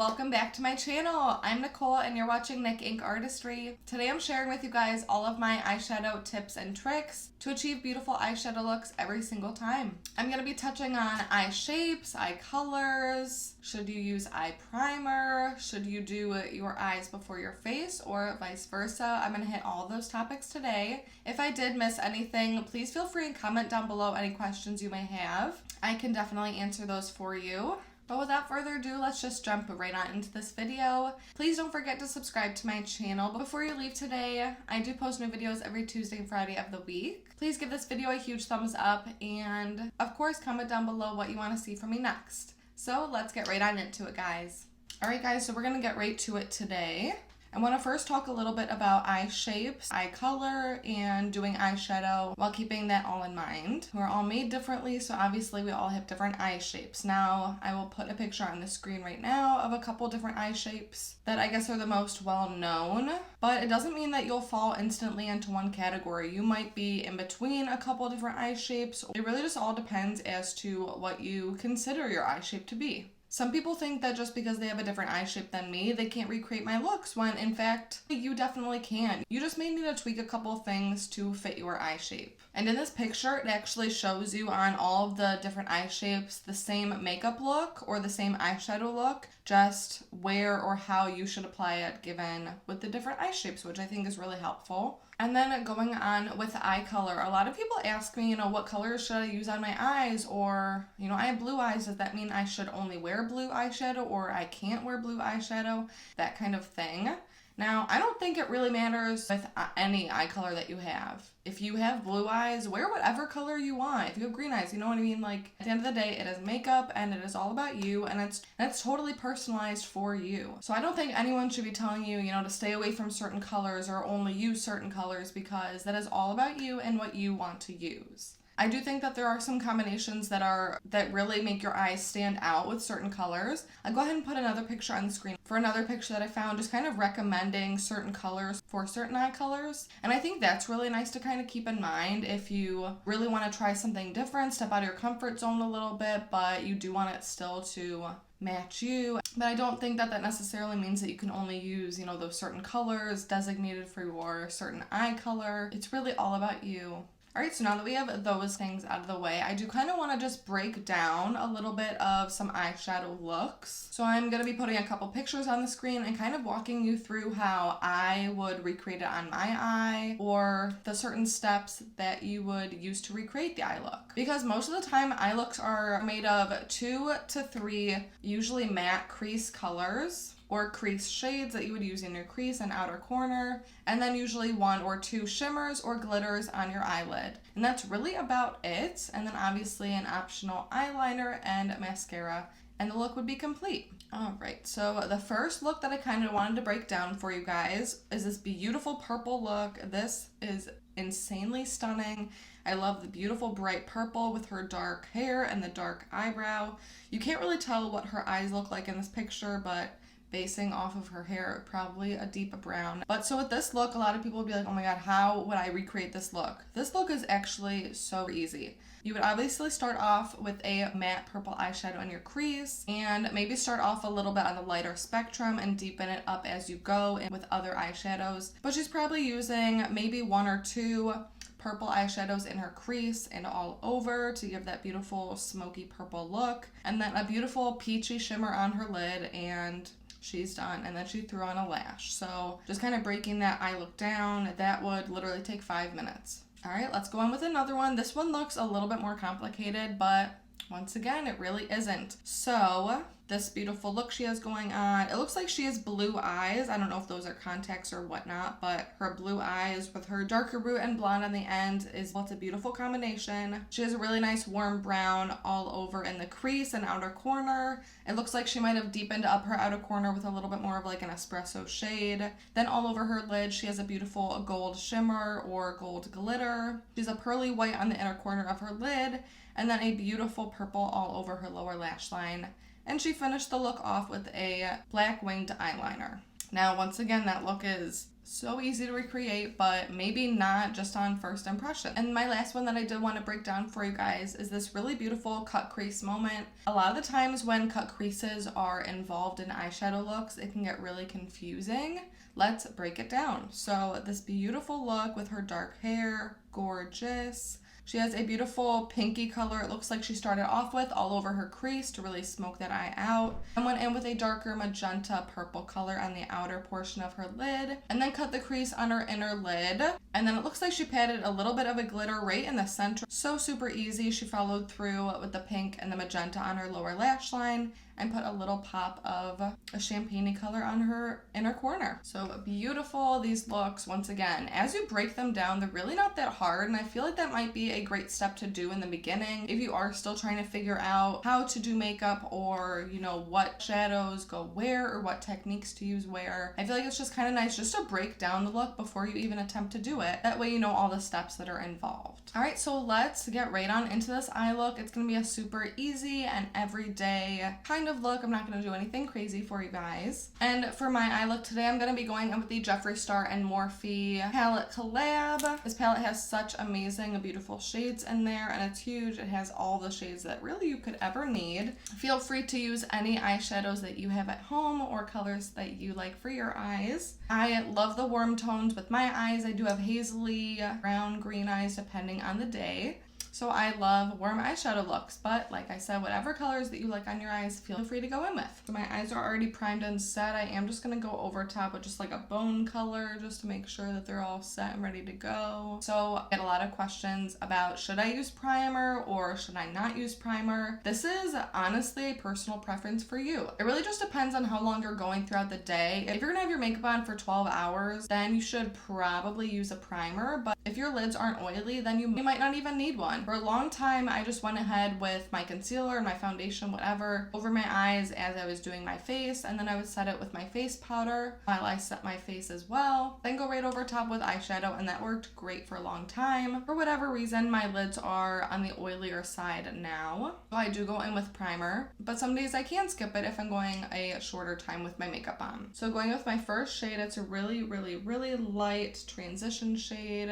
welcome back to my channel. I'm Nicole and you're watching Nick Ink Artistry. Today I'm sharing with you guys all of my eyeshadow tips and tricks to achieve beautiful eyeshadow looks every single time. I'm going to be touching on eye shapes, eye colors, should you use eye primer, should you do your eyes before your face, or vice versa. I'm going to hit all of those topics today. If I did miss anything, please feel free and comment down below any questions you may have. I can definitely answer those for you. But without further ado, let's just jump right on into this video. Please don't forget to subscribe to my channel. But before you leave today, I do post new videos every Tuesday and Friday of the week. Please give this video a huge thumbs up and of course comment down below what you want to see from me next. So let's get right on into it, guys. Alright guys, so we're going to get right to it today. I want to first talk a little bit about eye shapes, eye color, and doing eyeshadow while keeping that all in mind. We're all made differently, so obviously we all have different eye shapes. Now, I will put a picture on the screen right now of a couple different eye shapes that I guess are the most well known, but it doesn't mean that you'll fall instantly into one category. You might be in between a couple different eye shapes. It really just all depends as to what you consider your eye shape to be. Some people think that just because they have a different eye shape than me, they can't recreate my looks, when in fact, you definitely can. You just may need to tweak a couple things to fit your eye shape. And in this picture, it actually shows you on all of the different eye shapes the same makeup look or the same eyeshadow look, just where or how you should apply it given with the different eye shapes, which I think is really helpful. And then going on with eye color, a lot of people ask me, what colors should I use on my eyes? Or, I have blue eyes. Does that mean I should only wear blue eyeshadow or I can't wear blue eyeshadow? That kind of thing. Now, I don't think it really matters with any eye color that you have. If you have blue eyes, wear whatever color you want. If you have green eyes, you know what I mean? Like, at the end of the day, it is makeup and it is all about you, and it's totally personalized for you. So I don't think anyone should be telling you, to stay away from certain colors or only use certain colors, because that is all about you and what you want to use. I do think that there are some combinations that really make your eyes stand out with certain colors. I'll go ahead and put another picture on the screen for another picture that I found, just kind of recommending certain colors for certain eye colors. And I think that's really nice to kind of keep in mind if you really want to try something different, step out of your comfort zone a little bit, but you do want it still to match you. But I don't think that necessarily means that you can only use, those certain colors designated for your certain eye color. It's really all about you. Alright, so now that we have those things out of the way, I do kind of want to just break down a little bit of some eyeshadow looks. So I'm going to be putting a couple pictures on the screen and kind of walking you through how I would recreate it on my eye, or the certain steps that you would use to recreate the eye look. Because most of the time, eye looks are made of 2 to 3, usually matte crease colors, or crease shades that you would use in your crease and outer corner, and then usually 1 or 2 shimmers or glitters on your eyelid. And that's really about it, and then obviously an optional eyeliner and mascara, and the look would be complete. Alright, so the first look that I kind of wanted to break down for you guys is this beautiful purple look. This is insanely stunning. I love the beautiful bright purple with her dark hair and the dark eyebrow. You can't really tell what her eyes look like in this picture, but basing off of her hair, probably a deep brown. But so with this look, a lot of people would be like, oh my god, how would I recreate this look? This look is actually so easy. You would obviously start off with a matte purple eyeshadow in your crease, and maybe start off a little bit on the lighter spectrum and deepen it up as you go and with other eyeshadows. But she's probably using maybe 1 or 2 purple eyeshadows in her crease and all over to give that beautiful smoky purple look, and then a beautiful peachy shimmer on her lid, and she's done. And then she threw on a lash. So just kind of breaking that eye look down, that would literally take 5 minutes. Alright, let's go on with another one. This one looks a little bit more complicated, but once again, it really isn't. So this beautiful look she has going on, it looks like she has blue eyes. I don't know if those are contacts or whatnot, but her blue eyes with her darker root and blonde on the end it's a beautiful combination. She has a really nice warm brown all over in the crease and outer corner. It looks like she might have deepened up her outer corner with a little bit more of like an espresso shade. Then all over her lid, she has a beautiful gold shimmer or gold glitter. She's a pearly white on the inner corner of her lid, and then a beautiful purple all over her lower lash line. And she finished the look off with a black winged eyeliner. Now, once again, that look is So easy to recreate, but maybe not just on first impression. And my last one that I did want to break down for you guys is this really beautiful cut crease moment. A lot of the times when cut creases are involved in eyeshadow looks, it can get really confusing. Let's break it down. So this beautiful look with her dark hair, gorgeous. She has a beautiful pinky color. It looks like she started off with all over her crease to really smoke that eye out. And went in with a darker magenta purple color on the outer portion of her lid. And then cut the crease on her inner lid. And then it looks like she patted a little bit of a glitter right in the center. So super easy. She followed through with the pink and the magenta on her lower lash line and put a little pop of a champagne color on her inner corner. So beautiful, these looks. Once again, as you break them down, they're really not that hard, and I feel like that might be a great step to do in the beginning if you are still trying to figure out how to do makeup, or you know what shadows go where or what techniques to use where. I feel like it's just kind of nice just to break down the look before you even attempt to do it. That way you know all the steps that are involved. All right, so let's get right on into this eye look. It's gonna be a super easy and everyday kind of look. I'm not going to do anything crazy for you guys. And for my eye look today, I'm going to be going in with the Jeffree Star and Morphe palette collab. This palette has such amazing, beautiful shades in there, and it's huge. It has all the shades that really you could ever need. Feel free to use any eyeshadows that you have at home or colors that you like for your eyes. I love the warm tones with my eyes. I do have hazily brown, green eyes depending on the day. So I love warm eyeshadow looks, but like I said, whatever colors that you like on your eyes, feel free to go in with. So my eyes are already primed and set. I am just gonna go over top with just like a bone color just to make sure that they're all set and ready to go. So I get a lot of questions about should I use primer or should I not use primer? This is honestly a personal preference for you. It really just depends on how long you're going throughout the day. If you're gonna have your makeup on for 12 hours, then you should probably use a primer, but if your lids aren't oily, then you might not even need one. For a long time, I just went ahead with my concealer and my foundation, whatever, over my eyes as I was doing my face, and then I would set it with my face powder while I set my face as well. Then go right over top with eyeshadow, and that worked great for a long time. For whatever reason, my lids are on the oilier side now, so I do go in with primer, but some days I can skip it if I'm going a shorter time with my makeup on. So going with my first shade, it's a really, really, really light transition shade.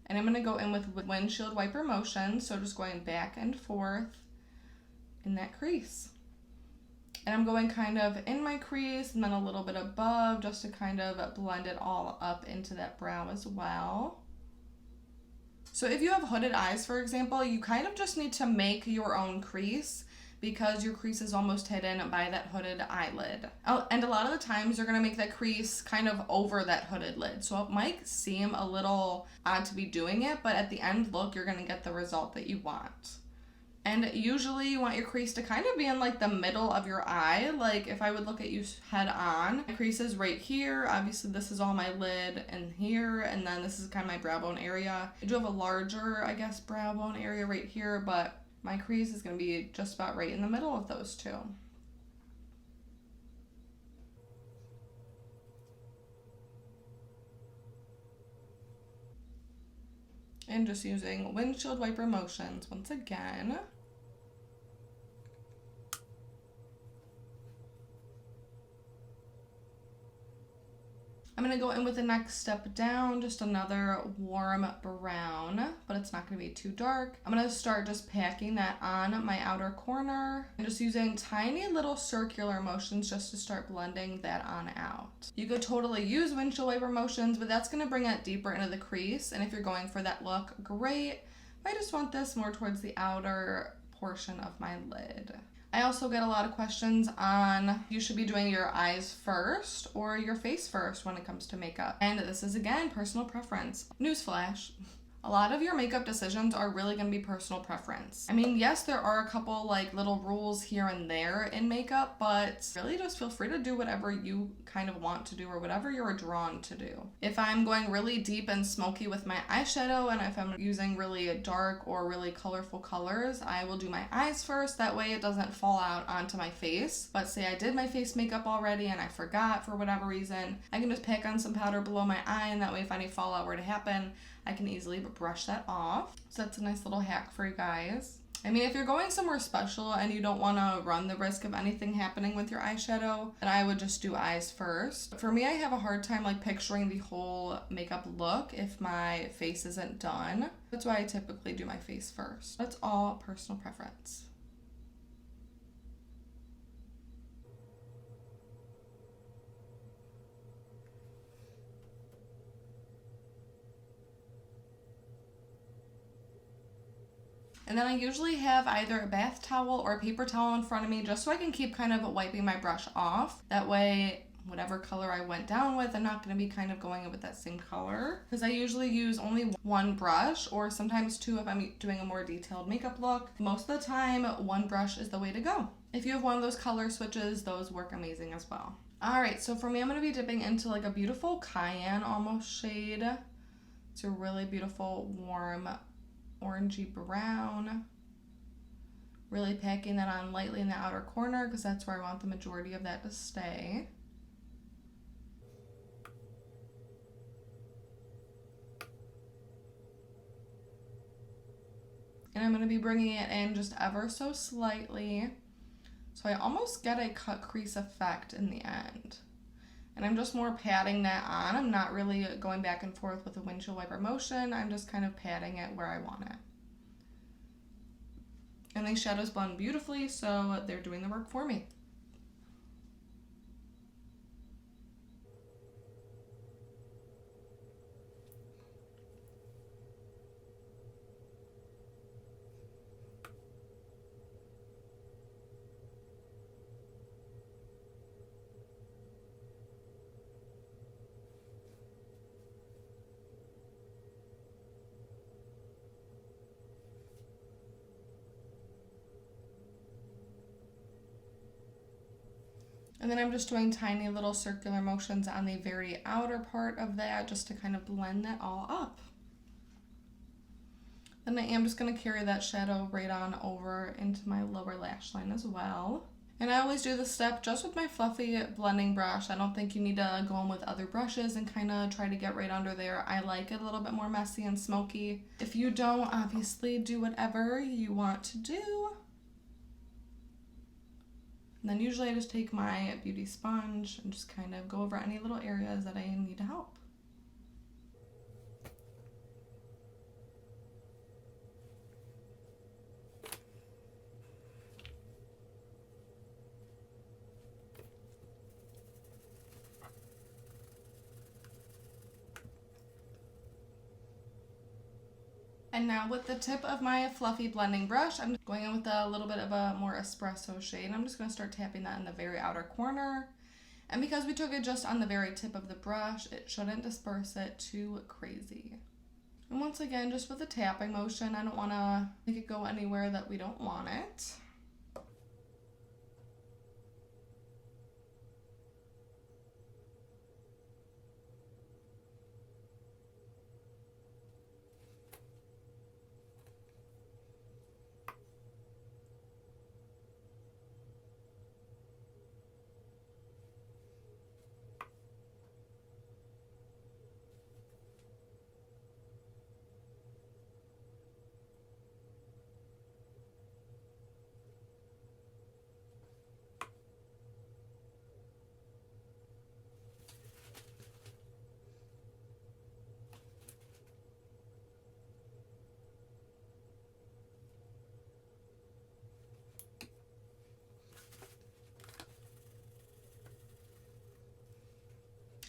And I'm going to go in with windshield wiper motion, so just going back and forth in that crease. And I'm going kind of in my crease and then a little bit above just to kind of blend it all up into that brow as well. So if you have hooded eyes, for example, you kind of just need to make your own crease because your crease is almost hidden by that hooded eyelid. Oh, and a lot of the times you're gonna make that crease kind of over that hooded lid. So it might seem a little odd to be doing it, but at the end look, you're gonna get the result that you want. And usually you want your crease to kind of be in like the middle of your eye. Like if I would look at you head on, my crease is right here. Obviously this is all my lid and here, and then this is kind of my brow bone area. I do have a larger, I guess, brow bone area right here, but my crease is going to be just about right in the middle of those two. And just using windshield wiper motions once again. I'm going to go in with the next step down, just another warm brown, but it's not going to be too dark. I'm going to start just packing that on my outer corner and just using tiny little circular motions just to start blending that on out. You could totally use windshield wiper motions, but that's going to bring it deeper into the crease, and if you're going for that look, great. I just want this more towards the outer portion of my lid. I also get a lot of questions on you should be doing your eyes first or your face first when it comes to makeup. And this is, again, personal preference. Newsflash. A lot of your makeup decisions are really going to be personal preference. I mean, yes, there are a couple like little rules here and there in makeup, but really just feel free to do whatever you kind of want to do or whatever you're drawn to do. If I'm going really deep and smoky with my eyeshadow, and if I'm using really dark or really colorful colors, I will do my eyes first. That way it doesn't fall out onto my face. But say I did my face makeup already and I forgot for whatever reason, I can just pack on some powder below my eye, and that way if any fallout were to happen, I can easily brush that off. So that's a nice little hack for you guys. I mean, if you're going somewhere special and you don't want to run the risk of anything happening with your eyeshadow, then I would just do eyes first. For me, I have a hard time like picturing the whole makeup look if my face isn't done. That's why I typically do my face first. That's all personal preference. And then I usually have either a bath towel or a paper towel in front of me just so I can keep kind of wiping my brush off. That way, whatever color I went down with, I'm not going to be kind of going with that same color. Because I usually use only one brush or sometimes two if I'm doing a more detailed makeup look. Most of the time, one brush is the way to go. If you have one of those color switches, those work amazing as well. Alright, so for me, I'm going to be dipping into like a beautiful cayenne almost shade. It's a really beautiful, warm, orangey brown. Really packing that on lightly in the outer corner because that's where I want the majority of that to stay. And I'm going to be bringing it in just ever so slightly. So I almost get a cut crease effect in the end. And I'm just more patting that on. I'm not really going back and forth with a windshield wiper motion. I'm just kind of patting it where I want it. And these shadows blend beautifully, so they're doing the work for me. And then I'm just doing tiny little circular motions on the very outer part of that just to kind of blend that all up. Then I am just going to carry that shadow right on over into my lower lash line as well. And I always do this step just with my fluffy blending brush. I don't think you need to go in with other brushes and kind of try to get right under there. I like it a little bit more messy and smoky. If you don't, obviously do whatever you want to do. And then usually I just take my beauty sponge and just kind of go over any little areas that I need to help. And now with the tip of my fluffy blending brush, I'm going in with a little bit of a more espresso shade. I'm just going to start tapping that in the very outer corner. And because we took it just on the very tip of the brush, it shouldn't disperse it too crazy. And once again, just with a tapping motion, I don't want to make it go anywhere that we don't want it.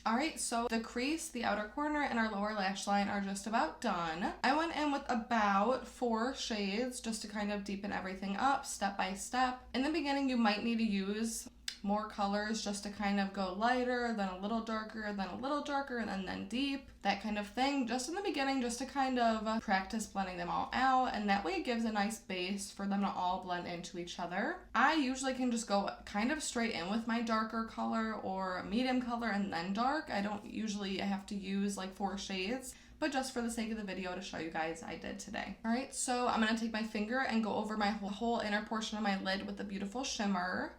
Alright, so the crease, the outer corner, and our lower lash line are just about done. I went in with about 4 shades just to kind of deepen everything up step by step. In the beginning, you might need to use more colors just to kind of go lighter, then a little darker, then a little darker, and then deep, that kind of thing. Just in the beginning, just to kind of practice blending them all out, and that way it gives a nice base for them to all blend into each other. I usually can just go kind of straight in with my darker color or medium color and then dark. I don't usually have to use like 4 shades. But just for the sake of the video to show you guys, I did today. Alright, so I'm going to take my finger and go over my whole inner portion of my lid with the beautiful shimmer.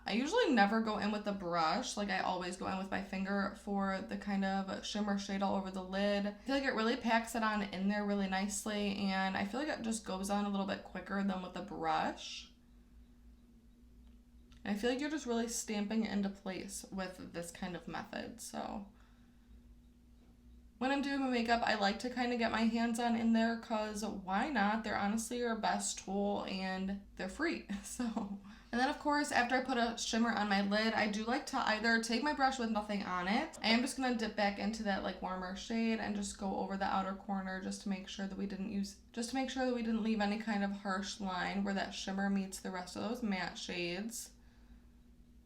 I usually never go in with a brush. Like, I always go in with my finger for the kind of shimmer shade all over the lid. I feel like it really packs it on in there really nicely, and I feel like it just goes on a little bit quicker than with a brush. And I feel like you're just really stamping it into place with this kind of method. So when I'm doing my makeup, I like to kind of get my hands on in there, because why not? They're honestly your best tool and they're free. And then of course, after I put a shimmer on my lid, I do like to either take my brush with nothing on it. I am just gonna dip back into that like warmer shade and just go over the outer corner just to make sure that we didn't leave any kind of harsh line where that shimmer meets the rest of those matte shades.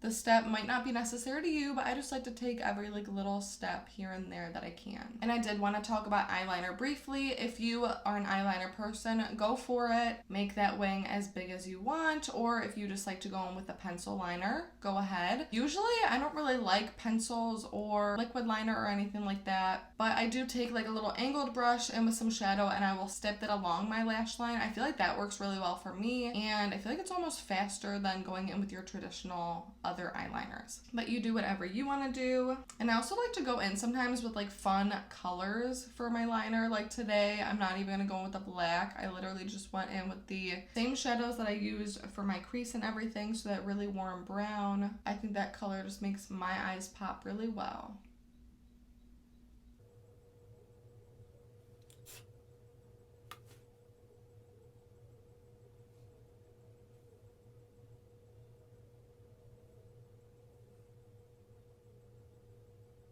The step might not be necessary to you, but I just like to take every like little step here and there that I can. And I did want to talk about eyeliner briefly. If you are an eyeliner person, go for it. Make that wing as big as you want, or if you just like to go in with a pencil liner, go ahead. Usually I don't really like pencils or liquid liner or anything like that, but I do take like a little angled brush and with some shadow, and I will step it along my lash line. I feel like that works really well for me, and I feel like it's almost faster than going in with your traditional other eyeliners. But you do whatever you want to do. And I also like to go in sometimes with like fun colors for my liner. Like today, I'm not even going to go in with the black. I literally just went in with the same shadows that I used for my crease and everything, so that really warm brown. I think that color just makes my eyes pop really well.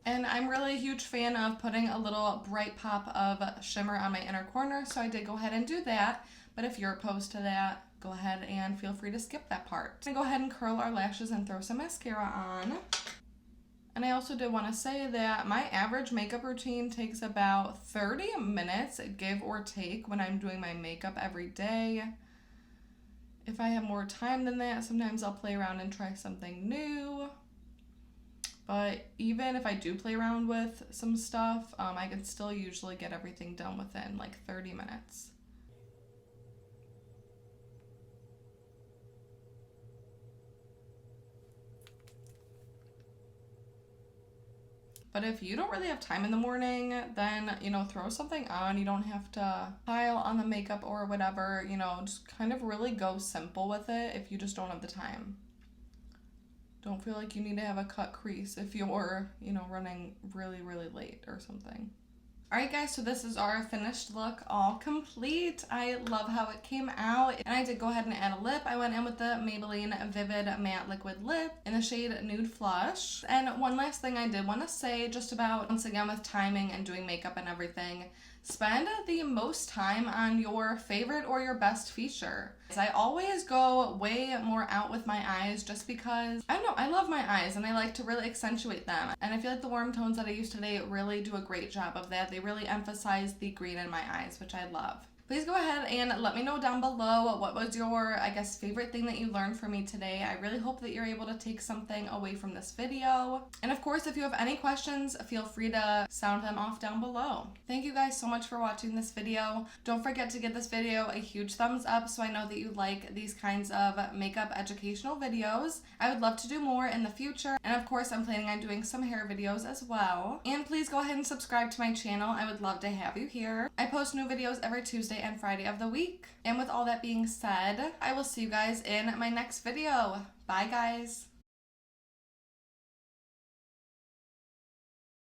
And I'm really a huge fan of putting a little bright pop of shimmer on my inner corner, so I did go ahead and do that. But if you're opposed to that, go ahead and feel free to skip that part. I'm gonna go ahead and curl our lashes and throw some mascara on. And I also did want to say that my average makeup routine takes about 30 minutes, give or take, when I'm doing my makeup every day. If I have more time than that, sometimes I'll play around and try something new. But even if I do play around with some stuff, I can still usually get everything done within like 30 minutes. But if you don't really have time in the morning, then, throw something on. You don't have to pile on the makeup or whatever, just kind of really go simple with it if you just don't have the time. Don't feel like you need to have a cut crease if you're, running really, really late or something. Alright guys, so this is our finished look, all complete. I love how it came out. And I did go ahead and add a lip. I went in with the Maybelline Vivid Matte Liquid Lip in the shade Nude Flush. And one last thing I did want to say just about, once again, with timing and doing makeup and everything, spend the most time on your favorite or your best feature. I always go way more out with my eyes just because, I don't know, I love my eyes and I like to really accentuate them. And I feel like the warm tones that I use today really do a great job of that. They really emphasize the green in my eyes, which I love. Please go ahead and let me know down below what was your, favorite thing that you learned from me today. I really hope that you're able to take something away from this video. And of course, if you have any questions, feel free to sound them off down below. Thank you guys so much for watching this video. Don't forget to give this video a huge thumbs up so I know that you like these kinds of makeup educational videos. I would love to do more in the future. And of course, I'm planning on doing some hair videos as well. And please go ahead and subscribe to my channel. I would love to have you here. I post new videos every Tuesday and Friday of the week. And with all that being said, I will see you guys in my next video. Bye guys.